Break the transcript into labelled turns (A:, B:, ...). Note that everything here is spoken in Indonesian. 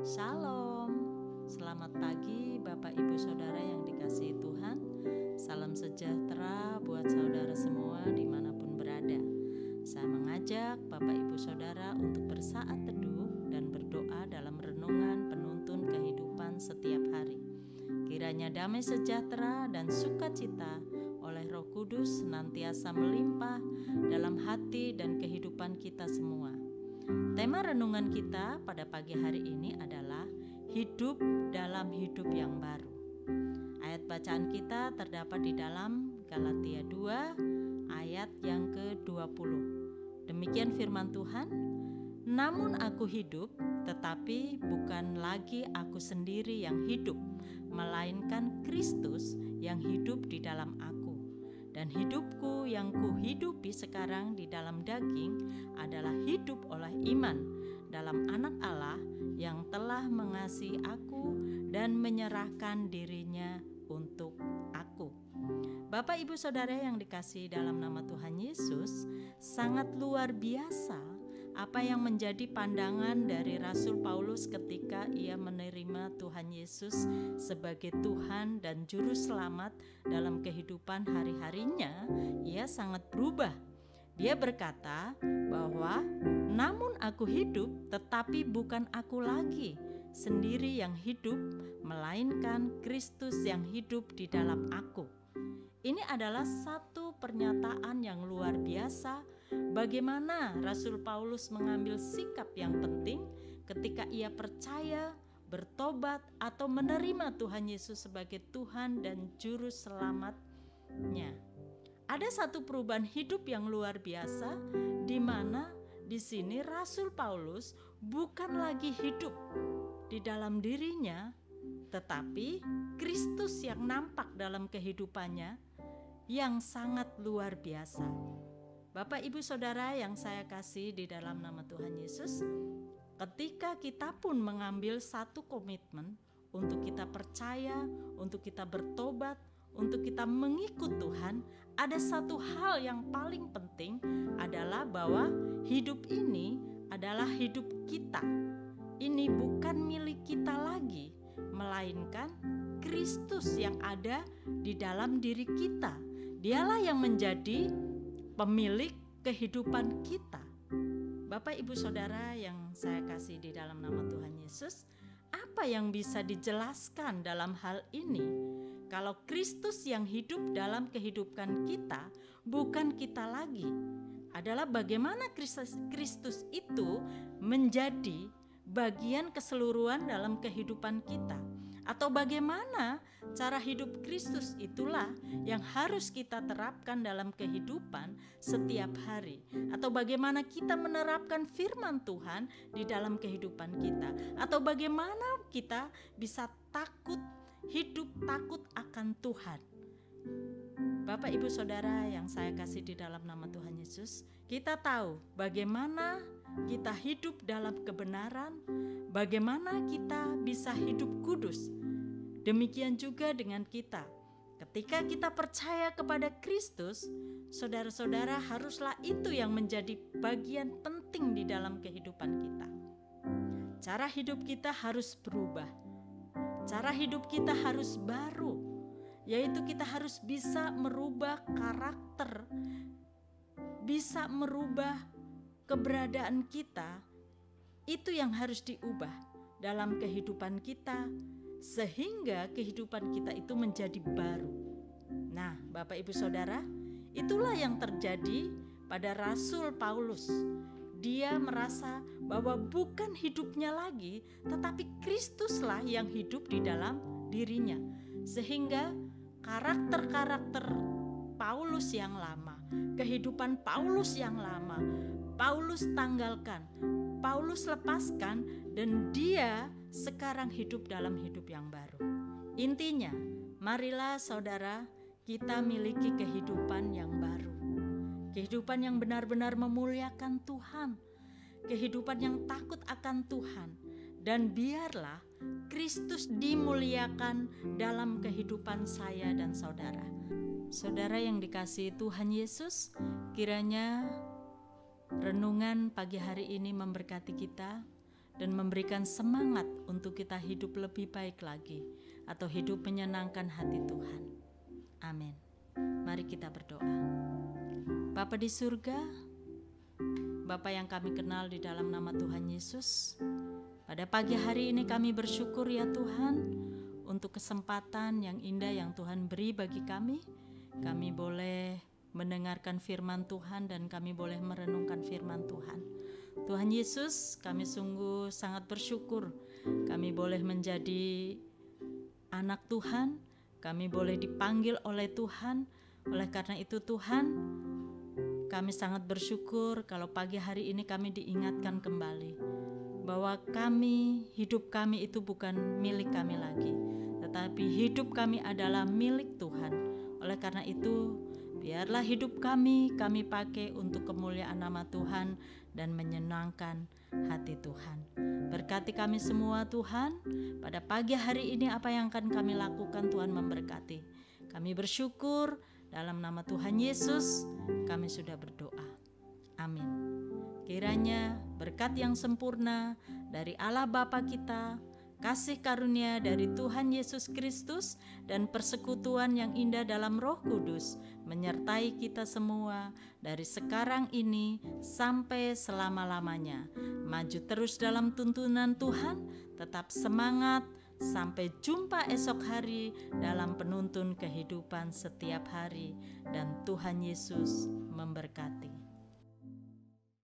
A: Shalom, selamat pagi Bapak Ibu Saudara yang dikasihi Tuhan. Salam sejahtera buat saudara semua dimanapun berada. Saya mengajak Bapak Ibu Saudara untuk bersaat teduh dan berdoa dalam renungan penuntun kehidupan setiap hari. Kiranya damai sejahtera dan sukacita oleh Roh Kudus senantiasa melimpah dalam hati dan kehidupan kita semua. Tema renungan kita pada pagi hari ini adalah hidup dalam hidup yang baru. Ayat bacaan kita terdapat di dalam Galatia 2 ayat yang ke-20. Demikian firman Tuhan, "Namun aku hidup, tetapi bukan lagi aku sendiri yang hidup, melainkan Kristus yang hidup di dalam aku. Dan hidupku yang kuhidupi sekarang di dalam daging adalah hidup oleh iman dalam Anak Allah yang telah mengasihi aku dan menyerahkan dirinya untuk aku." Bapak Ibu Saudara yang dikasihi dalam nama Tuhan Yesus, sangat luar biasa apa yang menjadi pandangan dari Rasul Paulus ketika ia menerima Tuhan Yesus sebagai Tuhan dan Juru Selamat dalam kehidupan hari-harinya. Ia sangat berubah. Dia berkata bahwa namun aku hidup, tetapi bukan aku lagi sendiri yang hidup, melainkan Kristus yang hidup di dalam aku. Ini adalah satu pernyataan yang luar biasa bagaimana Rasul Paulus mengambil sikap yang penting ketika ia percaya, bertobat, atau menerima Tuhan Yesus sebagai Tuhan dan Juru Selamatnya. Ada satu perubahan hidup yang luar biasa di mana di sini Rasul Paulus bukan lagi hidup di dalam dirinya, tetapi Kristus yang nampak dalam kehidupannya yang sangat luar biasa. Bapak Ibu Saudara yang saya kasih di dalam nama Tuhan Yesus, ketika kita pun mengambil satu komitmen untuk kita percaya, untuk kita bertobat, untuk kita mengikut Tuhan, ada satu hal yang paling penting adalah bahwa hidup ini adalah hidup kita. Ini bukan milik kita lagi, melainkan Kristus yang ada di dalam diri kita. Dialah yang menjadi pemilik kehidupan kita. Bapak Ibu Saudara yang saya kasih di dalam nama Tuhan Yesus, apa yang bisa dijelaskan dalam hal ini? Kalau Kristus yang hidup dalam kehidupan kita, bukan kita lagi, adalah bagaimana Kristus itu menjadi bagian keseluruhan dalam kehidupan kita, atau bagaimana cara hidup Kristus itulah yang harus kita terapkan dalam kehidupan setiap hari, atau bagaimana kita menerapkan firman Tuhan di dalam kehidupan kita, atau bagaimana kita bisa hidup takut akan Tuhan. Bapak Ibu Saudara yang saya kasih di dalam nama Tuhan Yesus, kita tahu bagaimana kita hidup dalam kebenaran, bagaimana kita bisa hidup kudus. Demikian juga dengan kita. Ketika kita percaya kepada Kristus, saudara-saudara, haruslah itu yang menjadi bagian penting di dalam kehidupan kita. Cara hidup kita harus berubah. Cara hidup kita harus baru, yaitu kita harus bisa merubah karakter, bisa merubah keberadaan kita. Itu yang harus diubah dalam kehidupan kita, sehingga kehidupan kita itu menjadi baru. Nah, Bapak Ibu Saudara, itulah yang terjadi pada Rasul Paulus. Dia merasa bahwa bukan hidupnya lagi, tetapi Kristuslah yang hidup di dalam dirinya. Sehingga karakter-karakter Paulus yang lama, kehidupan Paulus yang lama, Paulus tanggalkan, Paulus lepaskan, dan dia sekarang hidup dalam hidup yang baru. Intinya, marilah saudara, kita miliki kehidupan yang baru. Kehidupan yang benar-benar memuliakan Tuhan, kehidupan yang takut akan Tuhan, dan biarlah Kristus dimuliakan dalam kehidupan saya dan saudara. Saudara yang dikasihi Tuhan Yesus, kiranya renungan pagi hari ini memberkati kita dan memberikan semangat untuk kita hidup lebih baik lagi atau hidup menyenangkan hati Tuhan. Amin. Mari kita berdoa. Bapa di surga, Bapa yang kami kenal di dalam nama Tuhan Yesus, pada pagi hari ini kami bersyukur ya Tuhan untuk kesempatan yang indah yang Tuhan beri bagi kami. Kami boleh mendengarkan firman Tuhan dan kami boleh merenungkan firman Tuhan. Tuhan Yesus, kami sungguh sangat bersyukur kami boleh menjadi anak Tuhan, kami boleh dipanggil oleh Tuhan. Oleh karena itu Tuhan, kami sangat bersyukur kalau pagi hari ini kami diingatkan kembali bahwa hidup kami itu bukan milik kami lagi, tetapi hidup kami adalah milik Tuhan. Oleh karena itu, biarlah hidup kami pakai untuk kemuliaan nama Tuhan dan menyenangkan hati Tuhan. Berkati kami semua Tuhan, pada pagi hari ini apa yang akan kami lakukan Tuhan memberkati. Kami bersyukur dalam nama Tuhan Yesus, kami sudah berdoa. Amin. Kiranya berkat yang sempurna dari Allah Bapa kita, kasih karunia dari Tuhan Yesus Kristus, dan persekutuan yang indah dalam Roh Kudus menyertai kita semua dari sekarang ini sampai selama-lamanya. Maju terus dalam tuntunan Tuhan, tetap semangat, sampai jumpa esok hari dalam penuntun kehidupan setiap hari, dan Tuhan Yesus memberkati.